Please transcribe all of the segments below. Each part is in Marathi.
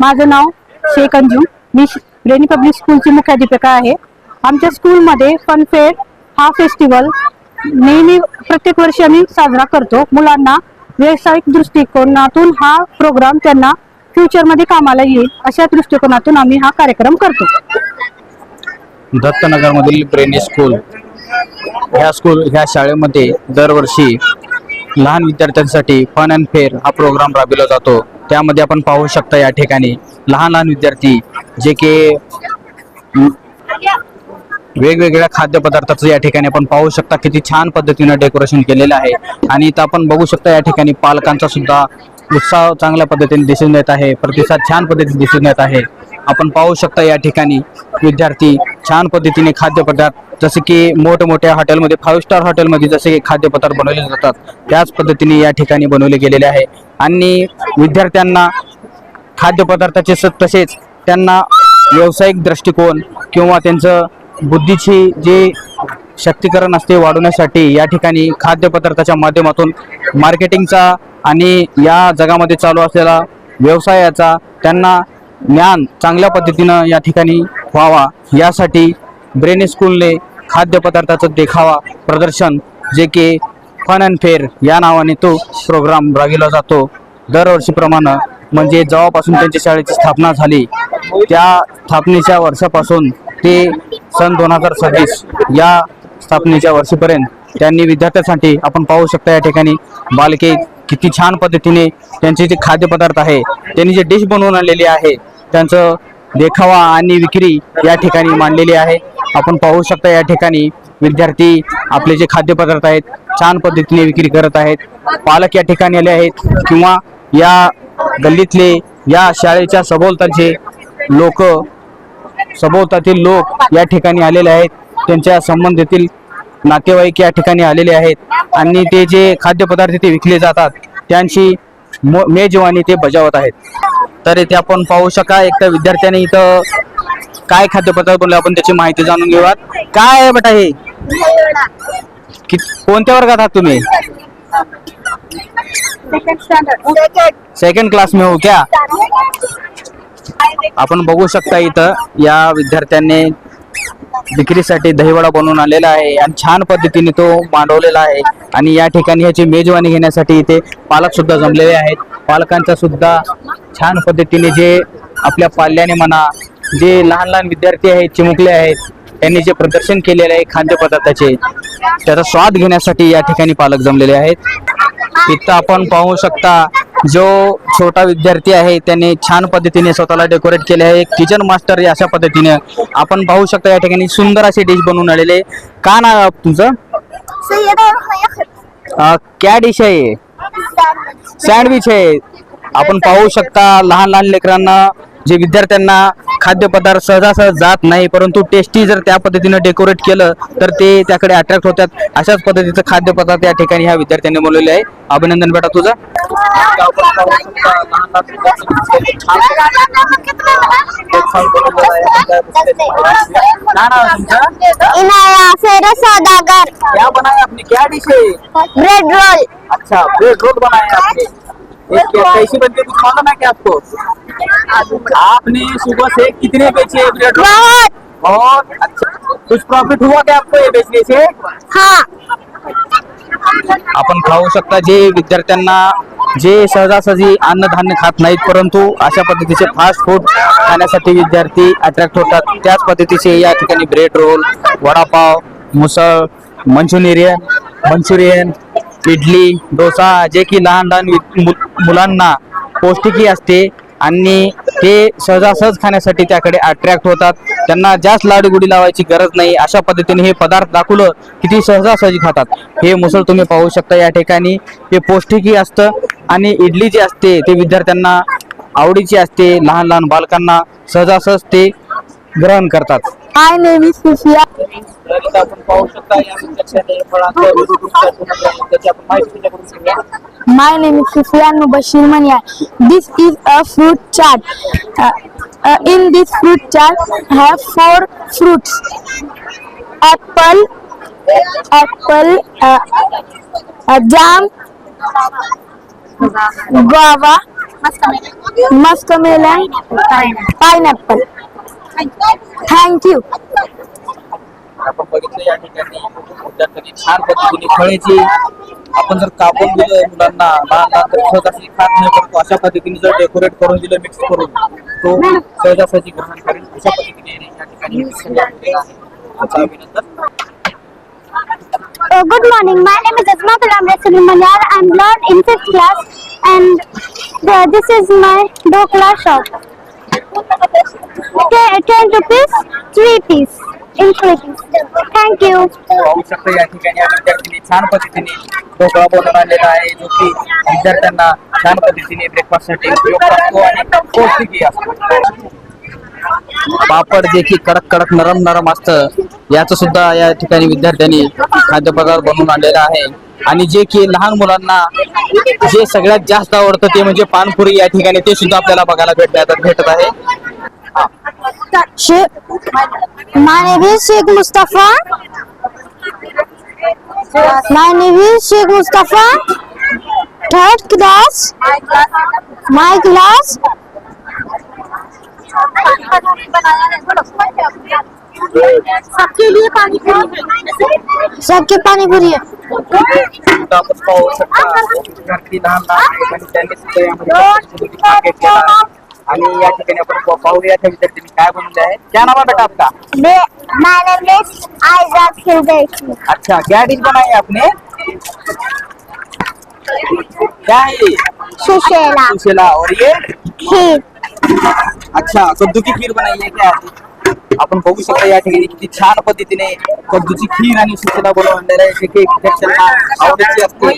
माझं नाव शेख अंजू. मी रेनी पब्लिक स्कूलची मुख्याध्यापिका आहे. आमच्या स्कूलमध्ये फनफेअर हा फेस्टिवल नेहमी प्रत्येक वर्षी आम्ही साजरा करतो. मुलांना व्यावसायिक दृष्टिकोनातून हा प्रोग्राम त्यांना फ्युचरमध्ये कामाला येईल अशा दृष्टिकोनातून आम्ही हा कार्यक्रम करतो. दत्तनगरमधील ब्रेनी स्कूल ह्या शाळेमध्ये दरवर्षी लहान विद्यार्थ्यांसाठी फन अँड फेअर हा प्रोग्राम राबविला जातो. त्यामध्ये आपण पाहू शकता या ठिकाणी लहान लहान विद्यार्थी जे की वेगवेगळ्या खाद्यपदार्थाचं या ठिकाणी आपण पाहू शकता किती छान पद्धतीने डेकोरेशन केलेलं आहे. आणि इथं आपण बघू शकता या ठिकाणी पालकांचा सुद्धा उत्साह चांगल्या पद्धतीने दिसून येत आहे. प्रतिसाद छान पद्धतीने दिसून येत आहे. आपण पाहू शकता या ठिकाणी विद्यार्थी छान पद्धतीने खाद्यपदार्थ जसे की मोठमोठ्या हॉटेलमध्ये 5 स्टार हॉटेलमध्ये जसे खाद्यपदार्थ बनवले जातात त्याच पद्धतीने या ठिकाणी बनवले गेलेले आहे. आणि विद्यार्थ्यांना खाद्यपदार्थाचे तसेच त्यांना व्यावसायिक दृष्टिकोन किंवा त्यांचं बुद्धीची जे शक्तीकरण असते वाढवण्यासाठी या ठिकाणी खाद्यपदार्थाच्या माध्यमातून मार्केटिंगचा आणि या जगामध्ये चालू असलेला व्यवसायाचा त्यांना ज्ञान चांगल्या पद्धतीनं या ठिकाणी व्हावा यासाठी ब्रेनी स्कूलने खाद्यपदार्थाचं देखावा प्रदर्शन जे की फन अँड फेअर या नावाने तो प्रोग्राम राबविला जातो दरवर्षीप्रमाणे. म्हणजे जेव्हापासून त्यांच्या शाळेची स्थापना झाली त्या स्थापनेच्या वर्षापासून ते सन 2026 या स्थापनेच्या वर्षीपर्यंत त्यांनी विद्यार्थ्यांसाठी आपण पाहू शकता या ठिकाणी बालके किती छान पद्धतीने त्यांचे जे खाद्यपदार्थ आहे त्यांनी जे डिश बनवून आणलेली आहे त्यांचं देखावा आणि विक्री या ठिकाणी मांडलेली आहे. आपण पाहू शकता या ठिकाणी विद्यार्थी आपले जे खाद्यपदार्थ आहेत छान पद्धतीने विक्री करत आहेत. पालक या ठिकाणी आले आहेत किंवा या गल्लीतले या शाळेच्या सभोवतातील लोक या ठिकाणी आलेले आहेत. त्यांच्या संबंधितील नातेवाईक या ठिकाणी आलेले आहेत आणि ते जे खाद्यपदार्थ ते विकले जातात त्यांची मेजवानी ते बजावत आहेत. तर इथे आपण पाहू शका एक तर विद्यार्थ्यांनी इथं काय खाद्यपदार्थ बनवले आपण त्याची माहिती जाणून घेऊयात. काय आहे बेटा हे? कोणत्या वर्गात आहात तुम्ही? सेकंड क्लास में हो क्या? आपण बघू शकता इथं या विद्यार्थ्यांनी विक्रीसाठी दहीवडा बनवून आलेला आहे आणि छान पद्धतीने तो मांडवलेला आहे. आणि या ठिकाणी ह्याची मेजवानी घेण्यासाठी इथे पालक सुद्धा जमलेले आहेत. पालकांचा सुद्धा छान पद्धतीने जे आपल्या पाल्याने म्हणा जे लहान लहान विद्यार्थी आहेत चिमुकले आहेत त्यांनी जे प्रदर्शन केलेले आहे खाद्यपदार्थाचे त्याचा स्वाद घेण्यासाठी या ठिकाणी पालक जमलेले आहेत. इथं आपण पाहू शकता जो छोटा विद्यार्थी आहे त्याने छान पद्धतीने स्वतःला डेकोरेट केले आहे. किचन मास्टर अशा पद्धतीने आपण पाहू शकता या ठिकाणी सुंदर असे डिश बनवून आलेले. का नाव आहे तुमचं? क्या डिश आहे? सँडविच आहे. आपण पाहू शकता लहान लहान लेकरांना जे विद्यार्थ्यांना खाद्यपदार्थ सहजासहज जात नाही परंतु टेस्टी जर त्या पद्धतीने डेकोरेट केलं तर ते त्याकडे अट्रॅक्ट होतात. अशाच पद्धतीचं खाद्यपदार्थ या ठिकाणी ह्या विद्यार्थ्यांनी बनवलेले आहे. अभिनंदन बेटा तुझं. क्या बनाया आपने? क्या डिश है? Bread roll. अच्छा ब्रेड रोल बनाया आपने. कैसी बनती है कुछ मालूम है क्या आपको? आपने सुबह से कितने बेचे ब्रेड रोल? बहुत अच्छा. कुछ प्रॉफिट हुआ क्या आपको ये बेचने से? हाँ. आपण खाऊ शकता जे विद्यार्थ्यांना जे सहजासहजी अन्नधान्य खात नाहीत परंतु अशा पद्धतीचे फास्ट फूड खाण्यासाठी विद्यार्थी अट्रॅक्ट होतात त्याच पद्धतीचे या ठिकाणी ब्रेड रोल वडापाव मुसळ मंचुरियन इडली डोसा जे की लहान लहान मुलांना पौष्टिकी असते आणि ते सहजासहज खाण्यासाठी त्याकडे अट्रॅक्ट होतात. त्यांना जास्त लाडीगुडी लावायची गरज नाही. अशा पद्धतीने हे पदार्थ दाखवलं किती सहजासहजी खातात. हे मुसळ तुम्ही पाहू शकता या ठिकाणी हे पौष्टिकी असतं आणि इडली जी असते ते विद्यार्थ्यांना आवडीची असते. लहान लहान बालकांना सहजासहज ते ग्रहण करतात. My name is Sufiya. My name is Sufiyan Mubashir Mania. This is a fruit chart. In this fruit chart, I have 4 fruits: apple, jam, guava, muskmelon, pineapple. Thank you. आपण बघितलं या ठिकाणी विद्यार्थ्यांनी छान पद्धतीने फळेची आपण जर कापून दिलं मुलांना लहान लहान तर सहजासहजी खात नाही परंतु अशा पद्धतीने जर डेकोरेट करून दिलं मिक्स करून तो सहजासहजी ग्रहण करेल अशा पद्धतीने या ठिकाणी केलेलं आहे. आमचं अभिनंदन. Good morning. My name is Asma Kalam Rasuli Manyal. I'm learned in 5th class, and this is my dokla shop. 10 rupees, 3 piece. In 3 piece. Thank you. पाहू शकता या ठिकाणी या विद्यार्थ्यांनी छान पद्धतीने ढोकळा बनवून आणलेला आहे जो की विद्यार्थ्यांना छान पद्धतीने ब्रेकफास्ट साठी उपयुक्त असतो आणि पौष्टिकही असतो. पापड जे की कडक कडक नरम नरम असतं याचं सुद्धा या ठिकाणी विद्यार्थ्यांनी खाद्यपदार्थ बनवून आणलेला आहे. आणि जे की लहान मुलांना जे सगळ्यात जास्त आवडतं ते म्हणजे पानपुरी या ठिकाणी ते सुद्धा आपल्याला बघायला भेटत आहे. My name is Sheikh Mustafa. My name is Sheikh Mustafa. 3rd class. My class. सबके लिए पानी पूरी है. सबके पानी पूरी है. आपण पाहू शकता विद्यार्थी लहान लहान आणि त्यांनी सुद्धा यामध्ये भाग घेतलेला आहे. आणि या ठिकाणी आपण पाहूया त्या विद्यार्थ्यांनी काय बनवले आहे. क्या नाम है बेटा आपका? My name is Isaac Hildeshi. अच्छा क्या डिश बनाई है आपने? क्या है ये? सुशेला. सुशीला और ये खीर. अच्छा कद्दू की खीर बनाई है क्या? आपण बघू शकता या ठिकाणी किती छान पद्धतीने कद्दूची खीर आणि सुशीला बनवून आणलेलं आहे. जे की विद्यार्थ्यांना आवडीची असते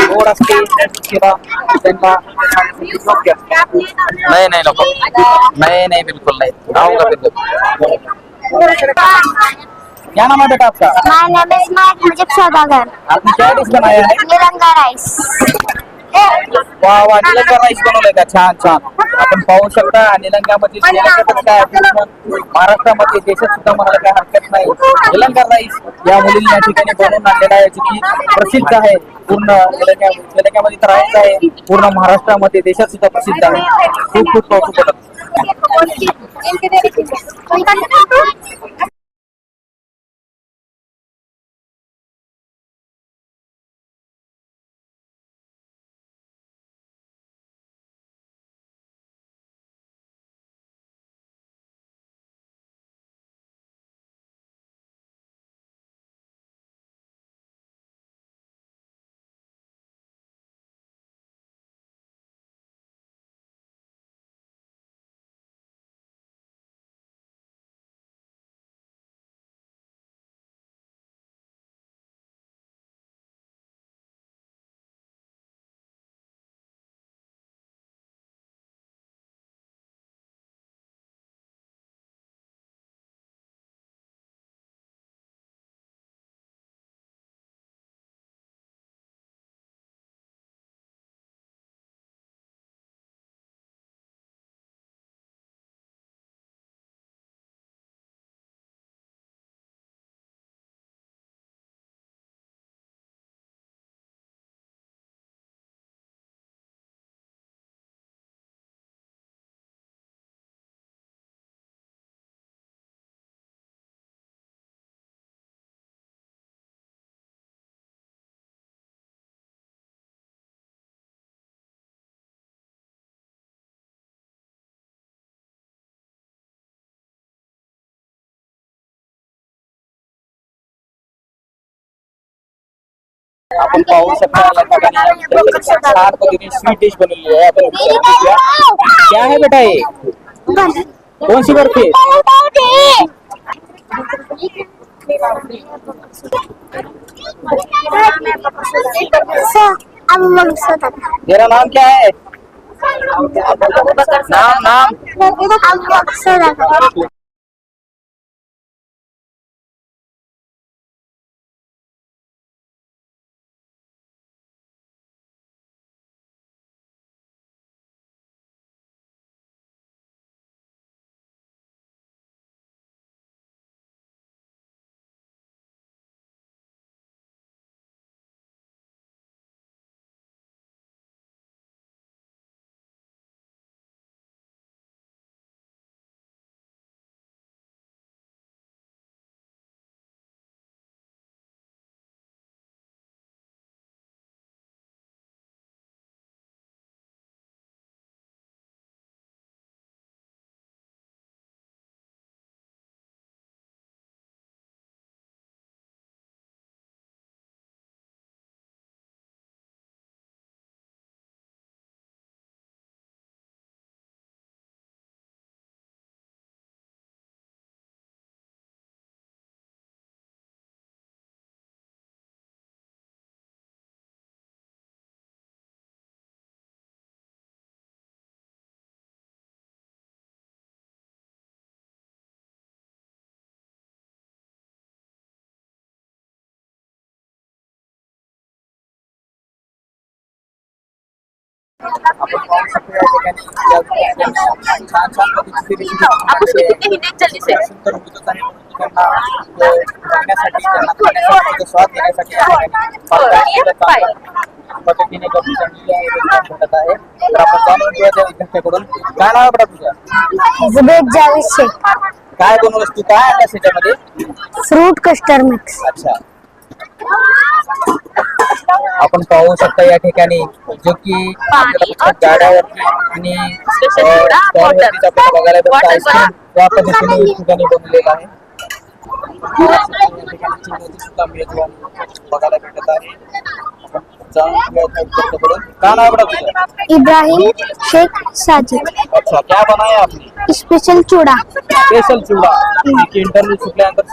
गोड असते सुशीला त्यांना योग्य असते. नाही नाही नको नाही नाही बिलकुल नाही आऊंगा बिलकुल. क्या नाम है बेटा आपका? My name is Mujib Saudagar. आपने क्या डिश बनाया है? निरंगा राईस. वा वा निलंगा राईस बनवलाय का? छान छान. आपण पाहू शकता निलंगामध्ये सोन्याचं काय पूर्ण महाराष्ट्रामध्ये देशात सुद्धा म्हणायला काय हरकत नाही. निलंगा राईस या मुलीने या ठिकाणी बनवून आणलेला आहे जो की प्रसिद्ध आहे पूर्ण निलंग्यामध्ये तर आहेच आहे पूर्ण महाराष्ट्रामध्ये देशात सुद्धा प्रसिद्ध आहे. खूप खूप कौतुक वाटत. आपण पाहू शकता या ठिकाणी छान पद्धतीने स्वीट डिश बनवलेली आहे. आपण विचारूया, क्या है बेटा ये? कौन सी बर्फी? तेरा नाम क्या है? नाम. आपण पाहू शकतो या ठिकाणी या विद्यार्थ्यांनी छान छान पद्धतीने सुंदर होतच आहे. त्यांना बघण्यासाठी त्यांना खाण्यासाठी स्वाद घेण्यासाठी या ठिकाणी पद्धतीने करून चांगली आहे भेटत आहे. तर आपण जाणून घेऊया त्या विद्यार्थ्याकडून. काय नाव आहे बेटा तुझं? जुबेद जावेद शेख. काय बनवलंस तू? काय आणलंस त्याच्यामध्ये? Fruit custard mix. अच्छा. आपण पाहू शकता या ठिकाणी जो की गाड्यावरती आणि स्टॉलवरती आपण बघायला भेटतो आईस्क्रीम या पद्धतीने या ठिकाणी बनवलेलं आहे. या ठिकाणी चिमणी सुद्धा मिळतो बघायला भेटत आहे. क्या नाम है बेटा? इब्राहिम शेख साजिद. अच्छा, क्या बनाया आपने? स्पेशल चूड़ा. स्पेशल चूड़ा. इंटरव्ह्यू सुटल्यानंतर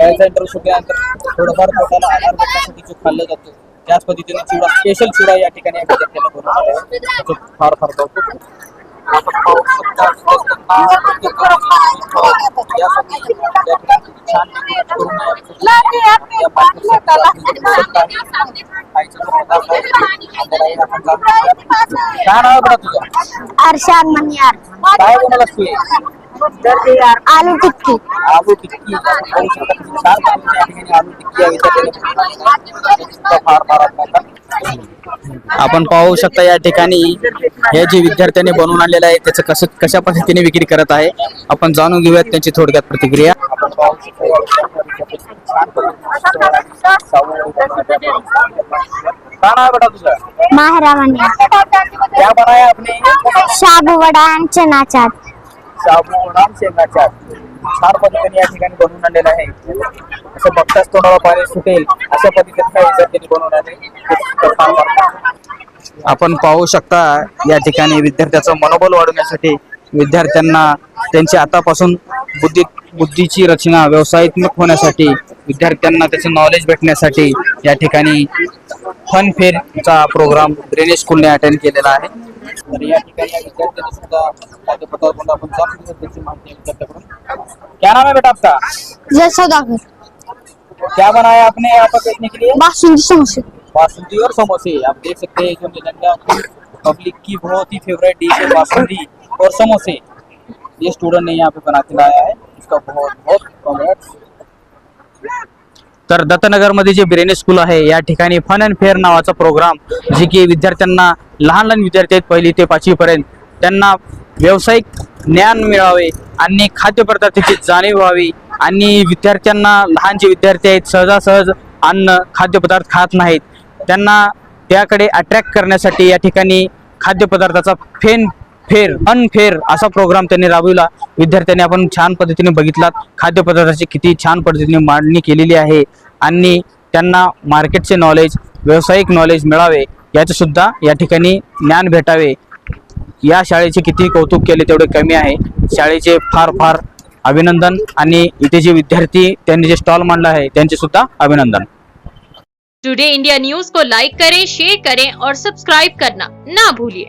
इंटरव्ह्यू सुटल्यानंतर थोडंफार पोटाला आधार भेटण्यासाठी जो खाल्लं जातो त्याच पद्धतीने चूड़ा, स्पेशल चूड़ा या ठिकाणी आम्ही त्याला बनवलेला आहे. त्याचं फार फार कौतुक. आपण पाहू शकता यासाठी या ठिकाणी छान करून काय नाव आहे बेटा तुझं? अरशाद मनियार. काय बनवलंस तू? आलू टिक्की. आलू टिक्की. छान पद्धतीने या ठिकाणी आलू टिक्की या विद्यार्थ्यांनी फार फार आपण पाहू शकता या ठिकाणी हे जे विद्यार्थ्यांनी बनवून आणलेलं आहे त्याचं कशा पद्धतीने विक्री करत आहे आपण जाणून घेऊयात त्यांची थोडक्यात प्रतिक्रिया. आपण पाहू शकता क्या नाम है बेटा तुझा? माहरा मनियार. क्या बनाया आपने? शाबू वडा आणि चना चाट. शाबू वडा शेंगा चाट. छान पद्धतीने या ठिकाणी बनवून आणलेलं आहे. असं बघताच तोंडाला पाणी सुटेल अशा पद्धतीने या विद्यार्थ्यांनी बनवून आणले. आपण पाहू शकता या ठिकाणी विद्यार्थ्याचं मनोबल वाढवण्यासाठी विद्यार्थ्यांना त्यांची आतापासून बुद्धीची रचना व्यवसायात्मक होण्यासाठी विद्यार्थ्यांना त्याचं नॉलेज भेटण्यासाठी या ठिकाणी फन फेअरचा प्रोग्राम ब्रेनेज स्कूलने अटेंड केलेला आहे. तर या ठिकाणी या विद्यार्थ्यांनी सुद्धा खाद्यपदार्थ आपण जाणून घेऊ त्याची माहिती विद्यार्थ्याकडून. क्या नाम है बेटा आपका? जय सौदागर. क्या बनाया आपने यहाँ पर देखने के लिए? बासुंदी समोसे. बासुंदी और समोसे. आप देख सकते हैं जो निलंगा पब्लिक की बहुत ही फेवरेट डिश है बासुंदी और समोसे. ये स्टूडेंट ने यहाँ पे बना के लाया है. इसका बहुत बहुत कांग्रेट्स. तर दत्तनगर मध्ये जे ब्रेनेज स्कूल आहे या ठिकाणी फन अँड फेअर नावाचा प्रोग्राम जे की विद्यार्थ्यांना लहान लहान विद्यार्थी आहेत 1ली ते 5वी पर्यंत त्यांना व्यावसायिक ज्ञान मिळावे आणि खाद्यपदार्थाची जाणीव व्हावी आणि विद्यार्थ्यांना लहान जे विद्यार्थी आहेत सहजासहज अन्न खाद्यपदार्थ खात नाहीत त्यांना त्याकडे अट्रॅक्ट करण्यासाठी या ठिकाणी खाद्यपदार्थाचा अनफेअर असा प्रोग्राम त्यांनी राबविला. विद्यार्थ्यांनी आपण छान पद्धतीने बघितलात खाद्यपदार्थाची किती छान पद्धतीने मांडणी केलेली आहे आणि त्यांना मार्केटचे नॉलेज व्यावसायिक नॉलेज मिळावे याचे सुद्धा या ठिकाणी ज्ञान भेटावे. या शाळेचे किती कौतुक केले तेवढे कमी आहे. शाळेचे फार फार अभिनंदन आणि इथे जे विद्यार्थी त्यांनी जे स्टॉल मांडला आहे त्यांचे सुद्धा अभिनंदन. टुडे इंडिया न्यूज को लाइक करें, शेयर करें और सब्सक्राइब करना ना भूलिए.